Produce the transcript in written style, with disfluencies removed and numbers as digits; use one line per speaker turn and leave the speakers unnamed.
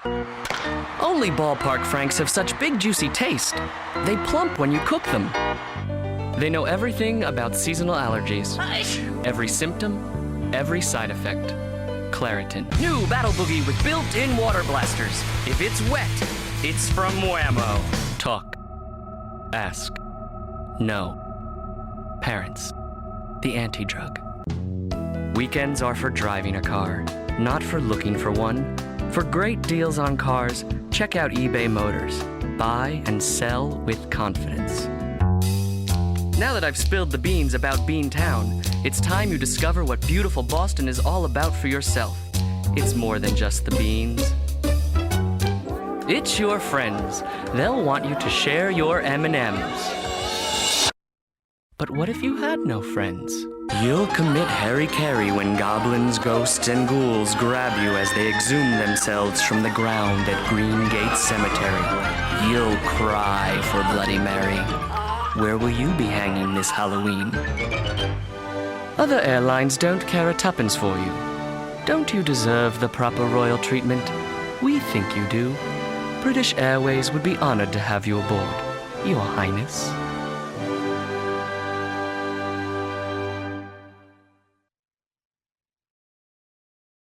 Only ballpark franks have such big, juicy taste. They plump when you cook them. They know everything about seasonal allergies. Every symptom, every side effect. Claritin. New Battle Boogie with built-in water blasters. If it's wet, it's from Whammo. Talk. Ask. No. Parents. The anti-drug. Weekends are for driving a car, not for looking for one. For great deals on cars, check out eBay Motors. Buy and sell with confidence. Now that I've spilled the beans about Beantown, it's time you discover what beautiful Boston is all about for yourself. It's more than just the beans. It's your friends. They'll want you to share your M&Ms. But what if you had no friends? You'll commit hara-kiri when goblins, ghosts, and ghouls grab you as they exhume themselves from the ground at Green Gate Cemetery. You'll cry for Bloody Mary. Where will you be hanging this Halloween? Other airlines don't care a tuppence for you. Don't you deserve the proper royal treatment? We think you do. British Airways would be honored to have you aboard, Your Highness.